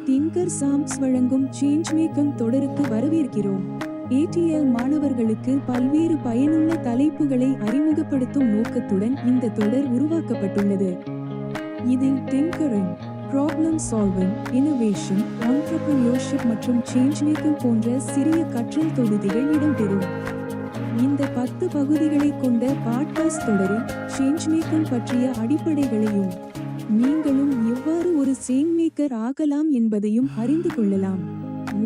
Thinker Sam's வழங்கும் change making தொடருக்கு வரவேற்கிறோம். ATL மாணவர்களுக்கு பல்வேறு பயனுள்ள தலைப்புகளை அறிமுகப்படுத்தும் நோக்கத்துடன் இந்த தொடர் உருவாக்கப்பட்டுள்ளது. இதில் திங்கரிங், ப்ராப்ளம் சால்விங், இனோவேஷன், ஆன்ட்ரப்ரனியர்ஷிப் மற்றும் சேஞ்ச் மேக்கிங் போன்ற சிறிய கற்றல் தொகுதிகள் இடம்பெறும். இந்த 10 பகுதிகளை கொண்ட பாட்காஸ்ட் தொடரில் சேஞ்ச் மேக்கிங் பற்றிய அடிப்படைகளையும் நீங்களும் எவ்வாறு ஒரு சேஞ்ச் மேக்கர் ஆகலாம் என்பதையும் அறிந்து கொள்ளலாம்.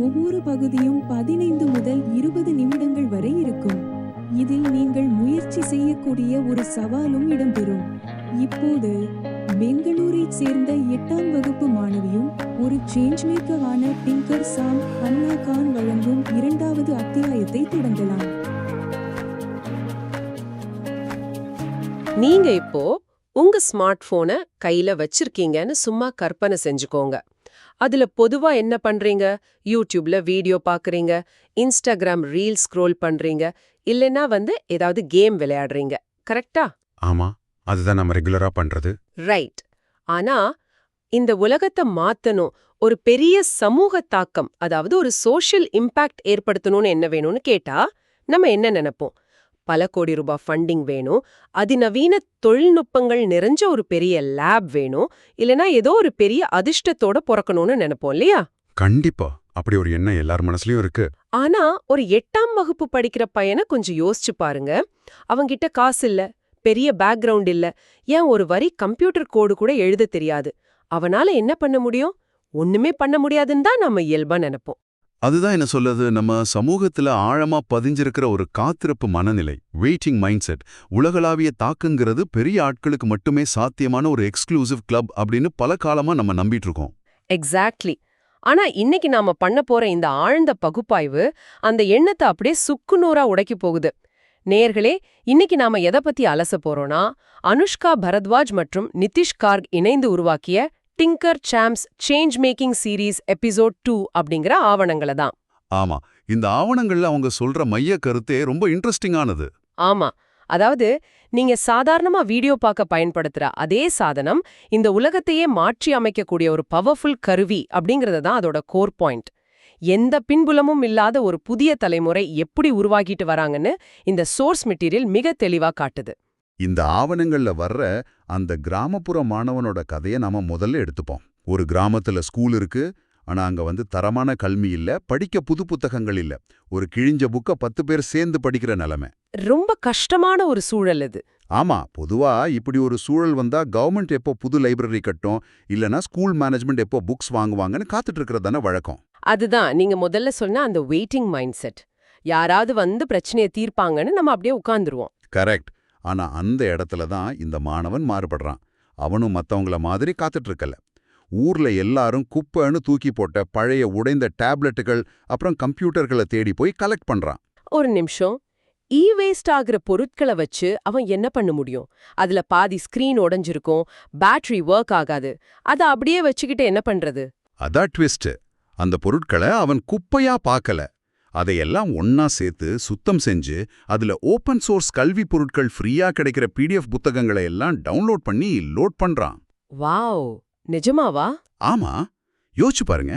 ஒவ்வொரு பகுதியும் 15 முதல் 20 நிமிடங்கள் வரை இருக்கும். இதில் நீங்கள் முயற்சி செய்யக்கூடிய ஒரு சவாலும் இடம்பெறும். இப்போது பெங்களூரைச் சேர்ந்த 8ஆம் வகுப்பு மாணவியும் ஒரு சேஞ்ச் மேக்கர் ஆன டிங்கர் சாம் அன்னா கான் வழங்கும் 2வது அத்தியாயத்தை தொடங்கலாம். நீங்க இப்போ உங்க ஸ்மார்ட் போனை கையில வச்சிருக்கீங்கன்னு சும்மா கற்பனை செஞ்சுக்கோங்க. அதுல பொதுவா என்ன பண்றீங்க? யூடியூப்ல வீடியோ பாக்குறீங்க, இன்ஸ்டாகிராம் ரீல் ஸ்க்ரோல் பண்றீங்க, இல்லைன்னா ஏதாவது கேம் விளையாடுறீங்க. கரெக்டா? ஆமா, அதுதான் நம்ம ரெகுலரா பண்றது. ரைட். ஆனா இந்த உலகத்தை மாத்தணும், ஒரு பெரிய சமூக தாக்கம், அதாவது ஒரு சோஷியல் இம்பாக்ட் ஏற்படுத்தணும்னு என்ன வேணும்னு கேட்டா நம்ம என்ன நினைப்போம்? பல கோடி ரூபாய் ஃபண்டிங் வேணும், அதிநவீன தொழில்நுட்பங்கள் நிறைஞ்ச ஒரு பெரிய லேப் வேணும், இல்லனா ஏதோ ஒரு பெரிய அதிர்ஷ்டத்தோட பிறக்கணும்னு நினைப்போம் இல்லையா? கண்டிப்பா, அப்படி ஒரு எண்ணம் எல்லார் மனசுலயும் இருக்கு. ஆனா ஒரு 8ஆம் வகுப்பு படிக்கிற பையனை கொஞ்சம் யோசிச்சு பாருங்க. அவங்கிட்ட காசு இல்ல, பெரிய பேக்ரவுண்ட் இல்ல, ஏன் ஒரு வரி கம்ப்யூட்டர் கோடு கூட எழுத தெரியாது. அவனால என்ன பண்ண முடியும்? ஒண்ணுமே பண்ண முடியாதுன்னு தான் நம்ம இயல்பா நினைப்போம். அதுதான் என்ன சொல்லுது, நம்ம சமூகத்துல ஆழமா பதிஞ்சிருக்கிற ஒரு காத்திருப்பு மனநிலை, வெயிட்டிங் மைண்ட் செட். உலகளாவிய தாக்குங்கிறது பெரிய ஆட்களுக்கு மட்டுமே சாத்தியமான ஒரு எக்ஸ்க்ளூசிவ் கிளப் அப்படின்னு பல காலமா நம்ம நம்பிட்டு இருக்கோம். எக்ஸாக்ட்லி. ஆனா இன்னைக்கு நாம பண்ண போற இந்த ஆழ்ந்த பகுப்பாய்வு அந்த எண்ணத்தை அப்படியே சுக்குநூறா உடைக்கி போகுது. நேயர்களே, இன்னைக்கு நாம எதை பத்தி அலச போறோம்னா, அனுஷ்கா பரத்வாஜ் மற்றும் நிதிஷ் கார்க் இணைந்து உருவாக்கிய tinker champs change making series episode 2 அப்படிங்கிற ஆவணங்களை தான். ஆமா, இந்த ஆவணங்கள்ல அவங்க சொல்ற மைய கருத்தே ரொம்ப இன்ட்ரெஸ்டிங்கானது. ஆமா, அதாவது நீங்க சாதாரணமா வீடியோ பார்க்க பயன்படுத்துற அதே சாதனம் இந்த உலகத்தையே மாற்றி அமைக்கக்கூடிய ஒரு பவர்ஃபுல் கருவி அப்படிங்கறது தான் அதோட கோர் பாயிண்ட். எந்த பின்புலமும் இல்லாத ஒரு புதிய தலைமுறை எப்படி உருவாக்கிட்டு வராங்கன்னு இந்த சோர்ஸ் மெட்டீரியல் மிக தெளிவா காட்டுது. இந்த ஆவணங்கள்ல வர்ற அந்த கிராமப்புற மாணவனோட கதையை நாம முதல்ல எடுத்துப்போம். ஒரு கிராமத்துல ஸ்கூல் இருக்கு, ஆனா அங்க தரமான கல்வி இல்ல, படிக்க புது புத்தகங்கள் இல்ல, ஒரு கிழிஞ்ச புக்க 10 பேர் சேர்ந்து படிக்கிற நிலைமை. ரொம்ப கஷ்டமான ஒரு சூழல் இது. ஆமா, பொதுவா இப்படி ஒரு சூழல் வந்தா கவர்மெண்ட் எப்போ புது லைப்ரரி கட்டும், இல்லனா ஸ்கூல் மேனேஜ்மெண்ட் எப்போ புக்ஸ் வாங்குவாங்கன்னு காத்துட்டு இருக்கிறதான வழக்கம். அதுதான் நீங்க முதல்ல சொன்ன அந்த வெயிட்டிங் மைண்ட் செட். யாராவது பிரச்சனையை தீர்ப்பாங்கன்னு நம்ம அப்படியே உட்கார்ந்துருவோம். கரெக்ட். ஆனா அந்த இடத்துல தான் இந்த மாணவன் மாறுபடுறான். அவனும் மத்தவங்கள மாதிரி காத்துட்டு இருக்கல. ஊர்ல எல்லாரும் குப்பைன்னு தூக்கி போட்ட பழைய உடைந்த டேப்லெட்டுகள் அப்புறம் கம்ப்யூட்டர்களை தேடி போய் கலெக்ட் பண்றான். ஒரு நிமிஷம். வேஸ்ட் ஆகுற பொருட்களை வச்சு அவன் என்ன பண்ண முடியும்? அதுல பாதி ஸ்கிரீன் உடைஞ்சிருக்கும், பேட்டரி ஒர்க் ஆகாது. அதை அப்படியே வச்சுக்கிட்டு என்ன பண்றது? அதான் ட்விஸ்ட். அந்த பொருட்களை அவன் குப்பையா பார்க்கல. அதையெல்லாம் ஒன்னா சேர்த்து சுத்தம் செஞ்சு அதுல ஓபன் சோர்ஸ் கல்வி பொருட்கள் ஃப்ரீயா கிடைக்கிற PDF புத்தகங்களை எல்லாம் டவுன்லோட் பண்ணி லோட் பண்றான். வாவ், நிஜமாவா? ஆமா, யோசிச்சு பாருங்க.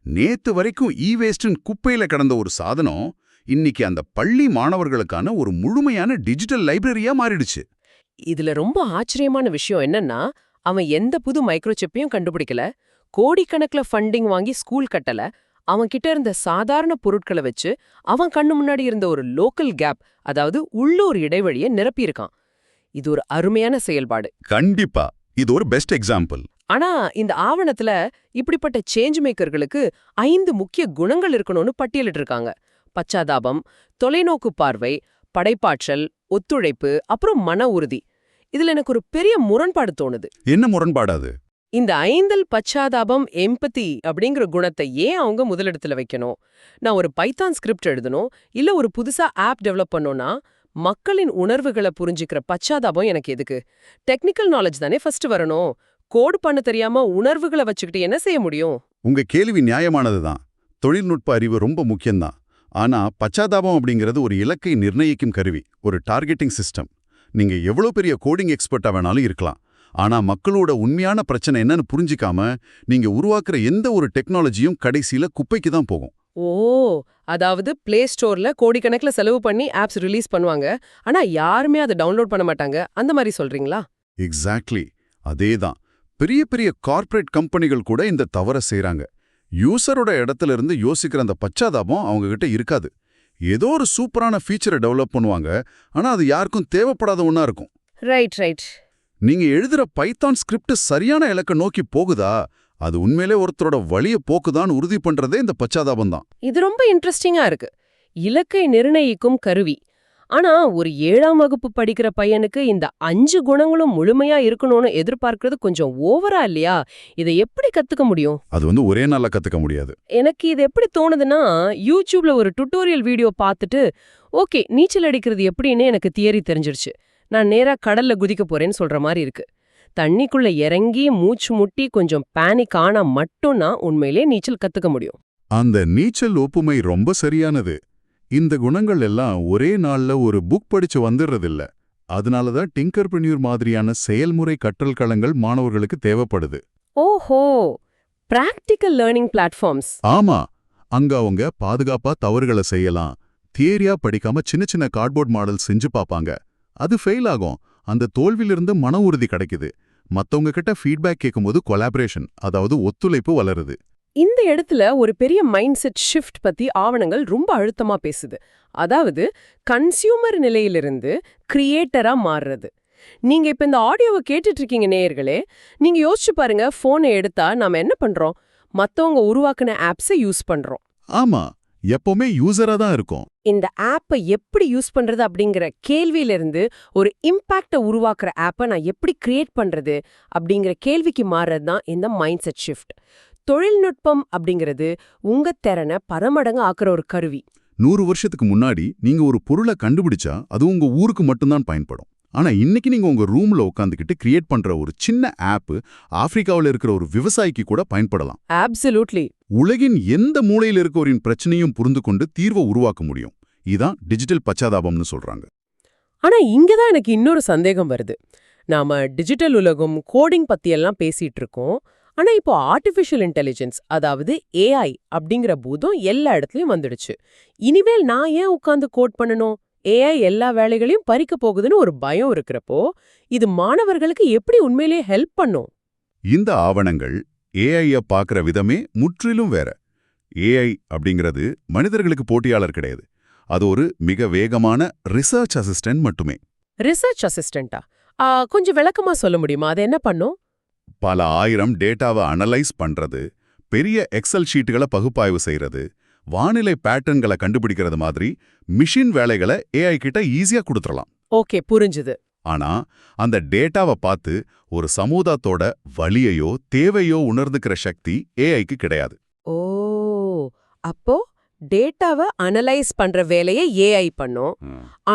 நேத்து வரைக்கும் வேஸ்ட்னு குப்பையில கிடந்த ஒரு சாதனம் இன்னைக்கு அந்த பள்ளி மாணவர்களுக்கான ஒரு முழுமையான டிஜிட்டல் லைப்ரரியா மாறிடுச்சு. இதுல ரொம்ப ஆச்சரியமான விஷயம் என்னன்னா, அவன் எந்த புது மைக்ரோசிப்பையும் கண்டுபிடிக்கல, கோடிக்கணக்குல ஃபண்டிங் வாங்கி ஸ்கூல் கட்டல. அவன் கிட்ட இருந்த சாதாரண பொருட்களை வச்சு அவன் கண்ணு முன்னாடி இருந்த ஒரு லோக்கல் கேப், அதாவது உள்ளூர் இடைவெளியை நிரப்பியிருக்கான். இது ஒரு அருமையான செயல்பாடு. கண்டிப்பா, இது ஒரு பெஸ்ட் எக்ஸாம்பிள். ஆனா இந்த ஆவணத்துல இப்படிப்பட்ட சேஞ்ச் மேக்கர்களுக்கு 5 முக்கிய குணங்கள் இருக்கணும்னு பட்டியலிட்டிருக்காங்க. பச்சாதாபம், தொலைநோக்கு பார்வை, படைப்பாற்றல், ஒத்துழைப்பு, அப்புறம் மன உறுதி. இதுல எனக்கு ஒரு பெரிய முரண்பாடு தோணுது. என்ன முரண்பாடாது? இந்த 5 பச்சாதாபம், எம்பதி அப்படிங்கிற குணத்தை ஏன் அவங்க முதலிடத்துல வைக்கணும்? நான் ஒரு பைத்தான் ஸ்கிரிப்ட் எழுதணும், இல்ல ஒரு புதுசா ஆப் டெவலப் பண்ணோம்னா மக்களின் உணர்வுகளை புரிஞ்சுக்கிற பச்சாதாபம் எனக்கு எதுக்கு? டெக்னிக்கல் நாலேஜ் தானே ஃபர்ஸ்ட் வரணும். கோடு பண்ண தெரியாம உணர்வுகளை வச்சுக்கிட்டு என்ன செய்ய முடியும்? உங்க கேள்வி நியாயமானதுதான். தொழில்நுட்ப அறிவு ரொம்ப முக்கியம்தான். ஆனா பச்சாதாபம் அப்படிங்கிறது ஒரு இலக்கை நிர்ணயிக்கும் கருவி, ஒரு டார்கெட்டிங் சிஸ்டம். நீங்க எவ்வளவு பெரிய கோடிங் எக்ஸ்பர்ட்டா வேணாலும் இருக்கலாம். ஆனா மக்களோட உண்மையான பிரச்சனை என்னன்னு புரிஞ்சிக்காம நீங்க உருவாக்குற எந்த ஒரு டெக்னாலஜியும் கடைசியில குப்பைக்கு தான் போகும். ஓ, அதாவது பிளே ஸ்டோர்ல கோடிக்கணக்குல செலவு பண்ணி ஆப்ஸ் ரிலீஸ் பண்ணுவாங்க, ஆனா யாருமே அதை டவுன்லோட் பண்ண மாட்டாங்க, அந்த மாதிரி சொல்றீங்களா? எக்ஸாக்ட்லி அதேதான். பெரிய பெரிய கார்ப்பரேட் கம்பெனிகள் கூட இந்த தவற செய்றாங்க. யூசரோட இடத்துல இருந்து யோசிக்கிற அந்த பச்சாதாபம் அவங்க கிட்ட இருக்காது. ஏதோ ஒரு சூப்பரான ஃபீச்சரை டெவலப் பண்ணுவாங்க, ஆனா அது யாருக்கும் தேவைப்படாத ஒண்ணா இருக்கும். Right right. நீங்க எழுதுற பைத்தான் ஸ்கிரிப்ட் சரியான இலக்க நோக்கி போகுதா, அது உண்மையிலே ஒருத்தரோட வழிய போக்குதான்னு உறுதி பண்றதே இந்த பச்சாதாபம் தான். இது ரொம்ப இன்ட்ரெஸ்டிங்கா இருக்கு. இலக்கை நிர்ணயிக்கும் கருவி. ஆனா ஒரு 7ஆம் வகுப்பு படிக்கிற பையனுக்கு இந்த 5 குணங்களும் முழுமையா இருக்கணும்னு எதிர்பார்க்கறது கொஞ்சம் ஓவரா இல்லையா? இதை எப்படி கத்துக்க முடியும்? அது ஒரே நாள்ல கத்துக்க முடியாது. எனக்கு இது எப்படி தோணுதுன்னா, யூடியூப்ல ஒரு டுட்டோரியல் வீடியோ பார்த்துட்டு, ஓகே நீச்சல் அடிக்கிறது எப்படின்னு எனக்கு தியரி தெரிஞ்சிருச்சு, நான் நேரா கடல்ல குதிக்க போறேன்னு சொல்ற மாதிரி இருக்கு. தண்ணிக்குள்ள இறங்கி மூச்சு முட்டி கொஞ்சம் பேனிக் ஆனா மட்டும்தான் உண்மையிலே நீச்சல் கத்துக்க முடியும். அந்த நீச்சல் ஒப்புமை ரொம்ப சரியானது. இந்த குணங்கள் எல்லாம் ஒரே நாள்ல ஒரு புக் படிச்சு வந்துடுறதில்ல. அதனாலதான் டிங்கர்பிரினியூர் மாதிரியான செயல்முறை கற்றல் களங்கள் மாணவர்களுக்கு தேவைப்படுது. ஓஹோ, பிராக்டிக்கல் லேர்னிங் பிளாட்ஃபார்ம்ஸ். ஆமா, அங்க அவங்க பாதுகாப்பா தவறுகளை செய்யலாம். தியரியா படிக்காம சின்ன சின்ன கார்ட்போர்ட் மாடல் செஞ்சு பாப்பாங்க. அது ஃபெயில் ஆகும். அந்த தோல்வியிலிருந்து மன உறுதி கிடைக்குது. மத்தவங்க கிட்ட ஃபீட்பேக் கேட்கும்போது கொலாபரேஷன், அதாவது ஒத்துழைப்பு வளருது. இந்த இடத்துல ஒரு பெரிய மைண்ட் செட் ஷிஃப்ட் பத்தி ஆவணங்கள் ரொம்ப அழுத்தமா பேசுது. அதாவது கன்சியூமர் நிலையிலிருந்து கிரியேட்டரா மாறுறது. நீங்க இப்ப இந்த ஆடியோவை கேட்டுட்டு இருக்கீங்க நேயர்களே, நீங்க யோசிச்சு பாருங்க, போனை எடுத்தா நாம என்ன பண்றோம்? மத்தவங்க உருவாக்குன ஆப்ஸை யூஸ் பண்றோம். ஆமா, எப்பவுமே யூசரா தான் இருக்கும். இந்த ஆப்பை எப்படி யூஸ் பண்றது அப்படிங்கிற கேள்வியிலிருந்து ஒரு இம்பாக்டை உருவாக்குற ஆப்பை நான் எப்படி கிரியேட் பண்றது அப்படிங்கிற கேள்விக்கு மாறுறது தான் இந்த மைண்ட் செட் ஷிஃப்ட். தொழில்நுட்பம் அப்படிங்கிறது உங்க திறனை பரமடங்கு ஆக்குற ஒரு கருவி. 100 வருஷத்துக்கு முன்னாடி நீங்க ஒரு பொருளை கண்டுபிடிச்சா அது உங்க ஊருக்கு மட்டும்தான் பயன்படும். ஆனா இன்னைக்கு நீங்க உங்க ரூம்ல உட்காந்துக்கிட்டு கிரியேட் பண்ற ஒரு சின்ன ஆப் ஆப்பிரிக்காவில் இருக்கிற ஒரு விவசாயிக்கு கூட பயன்படலாம். அப்சல்யூட்லி. உலகின் எந்த மூலையில் இருக்கவரின் பிரச்சனையும் புரிந்து கொண்டு தீர்வை உருவாக்க முடியும். இதான் டிஜிட்டல் பச்சாதாபம்னு சொல்றாங்க. ஆனா இங்கதான் எனக்கு இன்னொரு சந்தேகம் வருது. நாம டிஜிட்டல் உலகம், கோடிங் பத்தி எல்லாம் பேசிட்டு இருக்கோம். ஆனா இப்போ ஆர்டிஃபிஷியல் இன்டெலிஜென்ஸ், அதாவது ஏஐ அப்படிங்கிற பூதம் எல்லா இடத்துலயும் வந்துடுச்சு. இனிமேல் நான் ஏன் உட்கார்ந்து கோட் பண்ணணும்? ஏஐ எல்லா வேலைகளையும் பறிக்க போகுதுன்னு ஒரு பயம் இருக்கிறப்போ, இது மாணவர்களுக்கு எப்படி உண்மையிலேயே ஹெல்ப் பண்ணும்? இந்த ஆவணங்கள் ஏஐய பார்க்குற விதமே முற்றிலும் வேற. ஏஐ அப்படிங்கிறது மனிதர்களுக்கு போட்டியாளர் கிடையாது. அது ஒரு மிக வேகமான ரிசர்ச் அசிஸ்டன்ட் மட்டுமே. ரிசர்ச் அசிஸ்டண்டா? கொஞ்சம் விளக்கமா சொல்ல முடியுமா? அது என்ன பண்ணும்? பல ஆயிரம் டேட்டாவை அனலைஸ் பண்றது, பெரிய எக்ஸல் ஷீட்டுகளை பகுப்பாய்வு செய்யறது, வானிலை பேட்டர்ன்களை கண்டுபிடிக்கிறது மாதிரி மிஷின் வேலைகளை ஏஐ கிட்ட ஈஸியா கொடுத்துடலாம். ஓகே, புரிஞ்சுது. ஆனா அந்த டேட்டாவை பார்த்து ஒரு சமூகத்தோட வலியையோ தேவையோ உணர்ந்துக்கிற சக்தி ஏஐக்கு கிடையாது. ஓ, அப்போ டேட்டாவை அனலைஸ் பண்ற வேலையை ஏஐ பண்ணும்.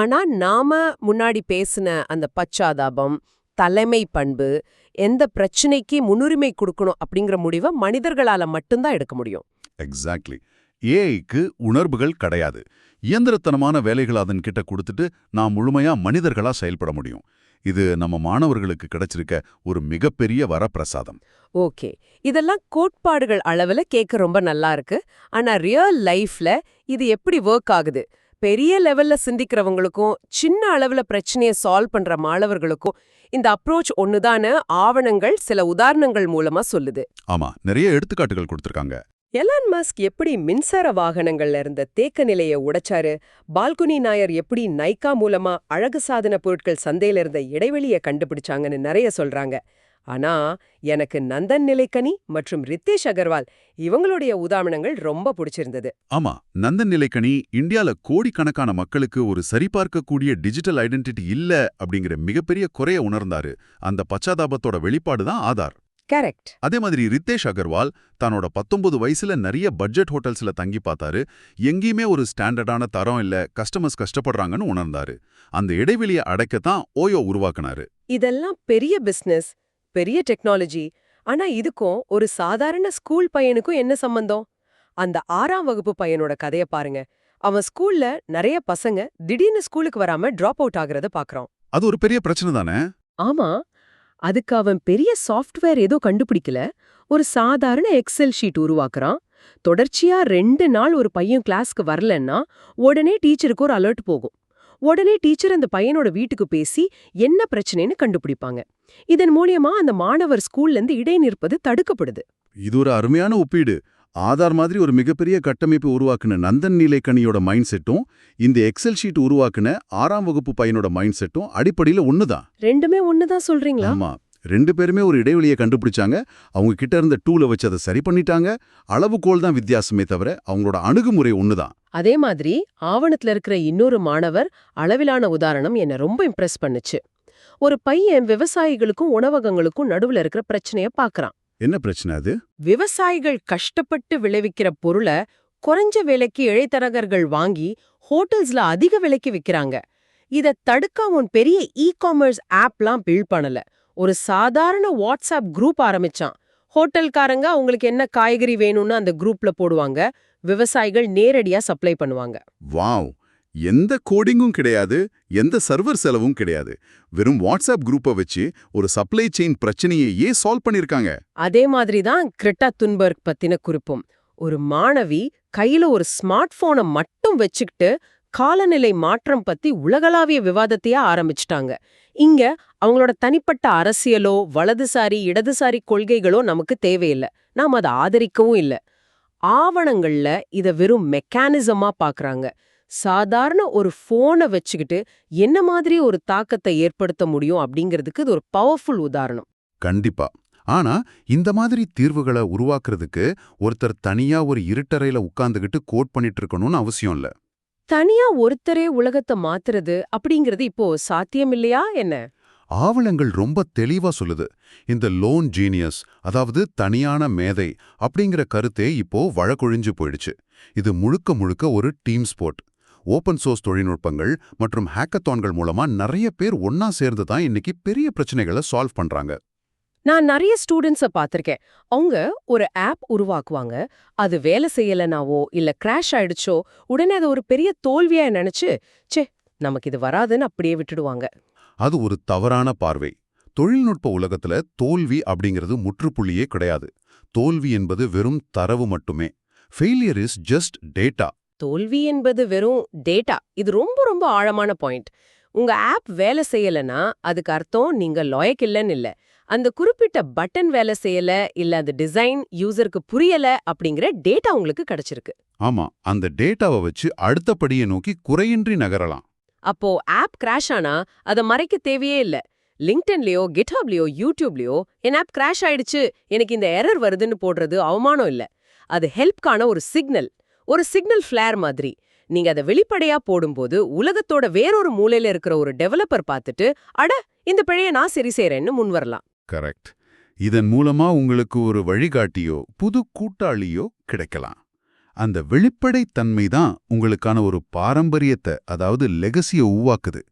ஆனா நாம முன்னாடி பேசின அந்த பச்சாதாபம், தலைமை பண்பு, எந்த பிரச்சனைக்கு முன்னுரிமை கொடுக்கணும் அப்படிங்கிற முடிவை மனிதர்களால மட்டும்தான் எடுக்க முடியும். எக்ஸாக்ட்லி. ஏஐக்கு உணர்வுகள் கிடையாது. இயந்திரத்தனமான வேலைகள் அதன் கிட்ட கொடுத்துட்டு நான் முழுமையா மனிதர்களா செயல்பட முடியும். இது நம்ம மாணவர்களுக்கு கிடைச்சிருக்க ஒரு மிகப்பெரிய வரப்பிரசாதம். ஓகே, இதெல்லாம் கோட்பாடுகள் அளவுல கேட்க ரொம்ப நல்லா இருக்கு. ஆனா ரியல் லைஃப்ல இது எப்படி ஒர்க் ஆகுது? பெரிய லெவல்ல சிந்திக்கிறவங்களுக்கும் சின்ன அளவுல பிரச்சனையை சால்வ் பண்ற மாணவர்களுக்கும் இந்த அப்ரோச் ஒண்ணுதான்னு ஆவணங்கள் சில உதாரணங்கள் மூலமா சொல்லுது. ஆமா, நிறைய எடுத்துக்காட்டுகள் கொடுத்திருக்காங்க. எலான் மஸ்க் எப்படி மின்சார வாகனங்கள்ல இருந்த தேக்க நிலையை உடைச்சாரு, பால்குனி நாயர் எப்படி நைகா மூலமா அழகு சாதன பொருட்கள் சந்தையில இருந்த இடைவெளியை கண்டுபிடிச்சாங்கன்னு நிறைய சொல்றாங்க. ஆனா எனக்கு நந்தன் நிலைக்கனி மற்றும் ரித்தேஷ் அகர்வால் இவங்களுடைய உதாரணங்கள் ரொம்ப பிடிச்சிருந்தது. ஆமா, நந்தன் நிலைக்கனி இந்தியால கோடிக்கணக்கான மக்களுக்கு ஒரு சரிபார்க்கக்கூடிய டிஜிட்டல் ஐடென்டிட்டி இல்ல அப்படிங்கிற மிகப்பெரிய குறைய உணர்ந்தாரு. அந்த பச்சாதாபத்தோட வெளிப்பாடுதான் ஆதார். கரெக்ட். அதே மாதிரி ரித்தேஷ் அகர்வால் தன்னோட 19 வயசுல நிறைய பட்ஜெட் ஹோட்டல்ஸ்ல தங்கி பார்த்தாரு. எங்கேயுமே ஒரு ஸ்டாண்டர்டான தரம் இல்ல, கஸ்டமர்ஸ் கஷ்டப்படுறாங்கன்னு உணர்ந்தாரு. அந்த இடைவெளியை அடைக்கத்தான் ஓயோ உருவாக்குனாரு. இதெல்லாம் பெரிய பிசினஸ், பெரிய டெக்னாலஜி. ஆனா இதுக்கும் ஒரு சாதாரண ஸ்கூல் பையனுக்கும் என்ன சம்பந்தம்? அந்த 6ஆம் வகுப்பு பையனோட கதைய பாருங்க. அவன் ஸ்கூல்ல நிறைய பசங்க திடீர்னு ஸ்கூலுக்கு வராம டிராப் அவுட் ஆகுறத பாக்குறான். அது ஒரு பெரிய பிரச்சனை தானே? ஆமா, அதுக்கு அவன் பெரிய சாஃப்ட்வேர் ஏதோ கண்டுபிடிக்கல, ஒரு சாதாரண எக்ஸெல் ஷீட் உருவாக்குறான். தொடர்ச்சியா 2 நாள் ஒரு பையன் கிளாஸ்க்கு வரலன்னா உடனே டீச்சருக்கு ஒரு அலர்ட் போகும். உடனே டீச்சர் அந்த பையனோட வீட்டுக்கு பேசி என்ன பிரச்சனைன்னு கண்டுபிடிப்பாங்க. இதன் மூலியமா அந்த மாணவர் ஸ்கூல்ல இருந்து இடைநிற்பது தடுக்கப்படுது. இது ஒரு அருமையான ஒப்பீடு. ஆதார் மாதிரி ஒரு மிகப்பெரிய கட்டமைப்பு உருவாக்குன நந்தன் நீலேக்கனியோட மைண்ட் செட்டும் இந்த எக்ஸல் ஷீட் உருவாக்குன 6ஆம் வகுப்பு பையனோட மைண்ட் செட்டும் அடிப்படையில ஒண்ணுதான். ரெண்டுமே ஒண்ணுதான் சொல்றீங்களா? ஆமா, 2 பேருமே ஒரு இடைவெளியை கண்டுபிடிச்சாங்க. அவங்க கிட்ட இருந்த டூலை வச்சு அதை சரி பண்ணிட்டாங்க. அளவுகோல் தான் வித்தியாசமே தவிர அவங்களோட அணுகுமுறை ஒண்ணுதான். அதே மாதிரி ஆவணத்துல இருக்கிற இன்னொரு மாணவர் அளவிலான உதாரணம் என்ன ரொம்ப இம்ப்ரெஸ் பண்ணுச்சு. ஒரு பையன் விவசாயிகளுக்கும் உணவகங்களுக்கும் நடுவுல இருக்கிற பிரச்சனைய பாக்குறான். என்ன பிரச்சனை அது? விவசாயிகள் கஷ்டப்பட்டு விளைவிக்கிற பொருளை குறைஞ்ச விலைக்கு இடைத்தரகர்கள் வாங்கி ஹோட்டல்ஸ்ல அதிக விலைக்கு விக்கிறாங்க. இத தடுக்க அவன் பெரிய இ-காமர்ஸ் ஆப்லாம் பில்ட் பண்ணல. ஒரு சாதாரண வாட்ஸ்அப் குரூப் ஆரம்பிச்சான். ஹோட்டல்காரங்க அவங்களுக்கு என்ன காய்கறி வேணும்னு அந்த குரூப்ல போடுவாங்க. விவசாயிகள் நேரடியா சப்ளை பண்ணுவாங்க. வாவ்! எந்த கோடிங்கும் கிடையாது, எந்த சர்வர் செலவும் கிடையாது. வெறும் வாட்ஸ்அப் குரூப்பை வச்சு ஒரு சப்ளை செயின் பிரச்சனையே சால்வ் பண்ணிருக்காங்க. அதே மாதிரி தான் கிரெட்டா துன்பர்க் பத்தின குறிப்பும். ஒரு மாணவி கையில ஒரு ஸ்மார்ட் போனை மட்டும் வச்சுக்கிட்டு காலநிலை மாற்றம் பத்தி உலகளாவிய விவாதத்தையே ஆரம்பிச்சிட்டாங்க. இங்க அவங்களோட தனிப்பட்ட அரசியலோ வலதுசாரி இடதுசாரி கொள்கைகளோ நமக்கு தேவையில்லை. நாம் அதை ஆதரிக்கவும் இல்லை. ஆவணங்கள்ல இத வெறும் மெக்கானிசமா பாக்குறாங்க. சாதாரண ஒரு போனை வச்சுக்கிட்டு என்ன மாதிரி ஒரு தாக்கத்தை ஏற்படுத்த முடியும் அப்படிங்கிறதுக்கு இது ஒரு பவர்ஃபுல் உதாரணம். கண்டிப்பா. ஆனா இந்த மாதிரி தீர்வுகளை உருவாக்குறதுக்கு ஒருத்தர் தனியா ஒரு இருட்டறையில உட்கார்ந்துகிட்டு கோட் பண்ணிட்டு இருக்கணும்னு அவசியம் இல்ல. தனியா ஒருத்தரே உலகத்தை மாத்துறது அப்படிங்கிறது இப்போ சாத்தியம் இல்லையா என்ன? ஆவணங்கள் ரொம்ப தெளிவா சொல்லுது. இந்த லோன் ஜீனியஸ், அதாவது தனியான மேதை அப்படிங்கிற கருத்தே இப்போ வழக்கொழிஞ்சு போயிடுச்சு. இது முழுக்க முழுக்க ஒரு டீம் ஸ்போர்ட். ஓபன் சோர்ஸ் தொழில்நுட்பங்கள் மற்றும் ஹேக்கத்தான்கள் மூலமா நிறைய பேர் ஒன்னா சேர்ந்து தான் இன்னைக்கு பெரிய பிரச்சனைகளை சால்வ் பண்றாங்க. நான் நிறைய ஸ்டூடெண்ட்ஸை பார்த்திருக்கேன். அவங்க ஒரு ஆப் உருவாக்குவாங்க. அது வேலை செய்யலனாவோ இல்ல கிராஷ் ஆயிடுச்சோ உடனே அதை ஒரு பெரிய தோல்வியா நினைச்சு சே நமக்கு இது வராதுன்னு அப்படியே விட்டுடுவாங்க. அது ஒரு தவறான பார்வை. தொழில்நுட்ப உலகத்துல தோல்வி அப்படிங்கிறது முற்றுப்புள்ளியே கிடையாது. தோல்வி என்பது வெறும் தரவு மட்டுமே. Failure is just data. தோல்வி என்பது வெறும் டேட்டா. இது ரொம்ப ரொம்ப ஆழமான பாயிண்ட். உங்க ஆப் வேலை செய்யலனா அதுக்கு அர்த்தம் நீங்க லாயக் இல்லைன்னு இல்ல. அந்த குறிப்பிட்ட பட்டன் வேலை செய்யல இல்ல அந்த டிசைன் யூசருக்கு புரியல அப்படிங்கிற டேட்டா உங்களுக்கு கிடைச்சிருக்கு. ஆமா, அந்த டேட்டாவை வச்சு அடுத்த படியை நோக்கி குறையின்றி நகரலாம். அப்போ ஆப் கிராஷ் ஆனா அதை மறைக்க தேவையே இல்ல. லிங்க்டின்லயோ கிட்ஹப்லயோ யூடியூப்லயோ என் ஆப் கிராஷ் ஆயிடுச்சு எனக்கு இந்த எரர் வருதுன்னு போடுறது அவமானம் இல்ல. அது ஹெல்ப்கான ஒரு சிக்னல் ஃபிளேர் மாதிரி. நீங்க அதை வெளிப்படையா போடும்போது உலகத்தோட வேறொரு மூலையில இருக்கிற ஒரு டெவலப்பர் பார்த்துட்டு அட இந்த பிழைய நான் சரி செய்யறேன்னு முன் வரலாம். கரெக்ட். இதன் மூலமா உங்களுக்கு ஒரு வழிகாட்டியோ புது கூட்டாளியோ கிடைக்கலாம். அந்த வெளிப்படைத்தன்மை தான் உங்களுக்கான ஒரு பாரம்பரியத்தை, அதாவது லெகசியை உருவாக்குது.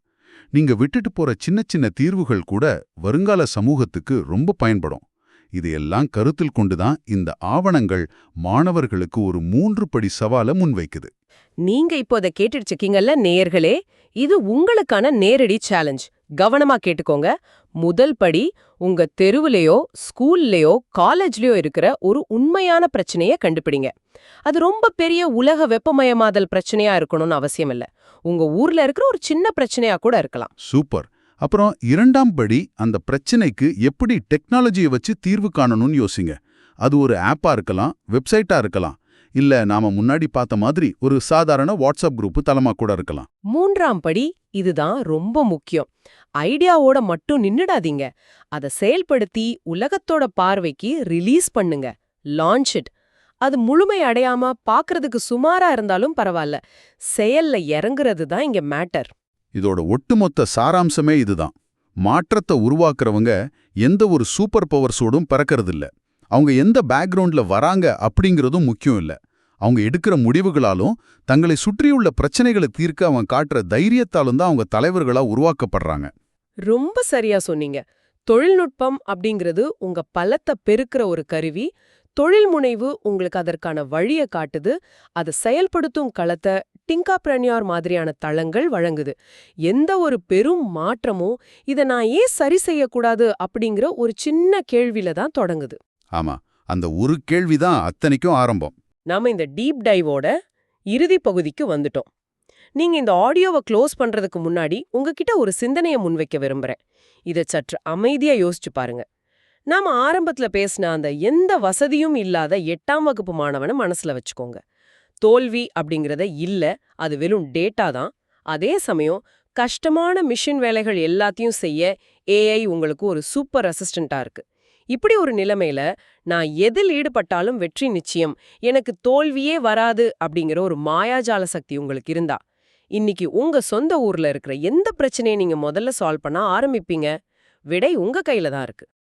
நீங்க விட்டுட்டு போற சின்ன சின்ன தீர்வுகள் கூட வருங்கால சமூகத்துக்கு ரொம்ப பயன்படும். இதையெல்லாம் கருத்தில் கொண்டுதான் இந்த ஆவணங்கள் மாணவர்களுக்கு ஒரு 3 படி சவாலை முன்வைக்குது. நீங்க இப்போ அதை கேட்டுட்டு இருக்கீங்கல்ல நேயர்களே, இது உங்களுக்கான நேரடி சேலஞ்ச். கவனமா கேட்டுக்கோங்க. முதல் படி, உங்க தெருவுலயோ ஸ்கூல்லயோ காலேஜ்லயோ இருக்கிற ஒரு உண்மையான பிரச்சனைய கண்டுபிடிங்க. அது ரொம்ப பெரிய உலக வெப்பமயமாதல் பிரச்சனையா இருக்கணும்னு அவசியம் இல்ல. உங்க ஊர்ல இருக்கிற ஒரு சின்ன பிரச்சனையா கூட இருக்கலாம். சூப்பர். அப்புறம் 2ஆம் படி, அந்த பிரச்சனைக்கு எப்படி டெக்னாலஜியை வச்சு தீர்வு காணணும்னு யோசிங்க. அது ஒரு ஆப்பா இருக்கலாம், வெப்சைட்டா இருக்கலாம், இல்ல நாம முன்னாடி பார்த்த மாதிரி ஒரு சாதாரண வாட்ஸ்அப் குரூப் தளமா கூட இருக்கலாம். 3ஆம் படி, இதுதான் ரொம்ப முக்கியம். ஐடியாவோட மட்டும் நின்னுடாதீங்க. அதை செயல்படுத்தி உலகத்தோட பார்வைக்கு ரிலீஸ் பண்ணுங்க. Launch it. அது முழுமை அடையாம பாக்குறதுக்கு சுமாரா இருந்தாலும் பரவாயில்ல. செயல்ல இறங்குறது தான் இங்க மேட்டர். இதோட ஒட்டுமொத்த சாராம்சமே இதுதான். மாற்றத்தை உருவாக்குறவங்க எந்த ஒரு சூப்பர் பவர்ஸோடும் பிறக்கறதில்ல. அவங்க எந்த பேக்ரவுண்ட்ல வராங்க அப்படிங்கிறதும் முக்கியம் இல்ல. அவங்க எடுக்கிற முடிவுகளாலும் தங்களை சுற்றியுள்ள பிரச்சனைகளை தீர்க்க அவங்க காட்டுற தைரியத்தாலும் தான் அவங்க தலைவர்களா உருவாக்கப்படுறாங்க. ரொம்ப சரியா சொன்னீங்க. தொழில்நுட்பம் அப்படிங்கிறது உங்க பலத்தை பெருக்கிற ஒரு கருவி. தொழில் முனைவு உங்களுக்கு அதற்கான வழியை காட்டுது, அதை செயல்படுத்தும் களத்தை டிங்காப்ரனியார் மாதிரியான தளங்கள் வழங்குது. எந்த ஒரு பெரும் மாற்றமும் இதை நான் ஏன் சரி செய்யக்கூடாது அப்படிங்கிற ஒரு சின்ன கேள்வியில தான் தொடங்குது. ஆமா, அந்த ஒரு கேள்விதான் அத்தனைக்கும் ஆரம்பம். நாம இந்த டீப் டைவோட இறுதி பகுதிக்கு வந்துட்டோம். நீங்க இந்த ஆடியோவை க்ளோஸ் பண்றதுக்கு முன்னாடி உங்ககிட்ட ஒரு சிந்தனையை முன்வைக்க விரும்புறேன். இதை சற்று அமைதியா யோசிச்சு பாருங்க. நாம ஆரம்பத்துல பேசின அந்த எந்த வசதியும் இல்லாத 8ஆம் வகுப்பு மாணவனை மனசுல வச்சுக்கோங்க. தோல்வி அப்படிங்கறத இல்ல, அது வெறும் டேட்டா தான். அதே சமயம் கஷ்டமான மிஷின் வேலைகள் எல்லாத்தையும் செய்ய ஏஐ உங்களுக்கு ஒரு சூப்பர் அசிஸ்டண்டா இருக்கு. இப்படி ஒரு நிலைமையில நான் எதில் ஈடுபட்டாலும் வெற்றி நிச்சயம், எனக்கு தோல்வியே வராது அப்படிங்கிற ஒரு மாயாஜால சக்தி உங்களுக்கு இருந்தா, இன்னைக்கு உங்க சொந்த ஊர்ல இருக்கிற எந்த பிரச்சனையை நீங்க முதல்ல சால்வ் பண்ண ஆரம்பிப்பீங்க? விடை உங்க கையில தான் இருக்கு.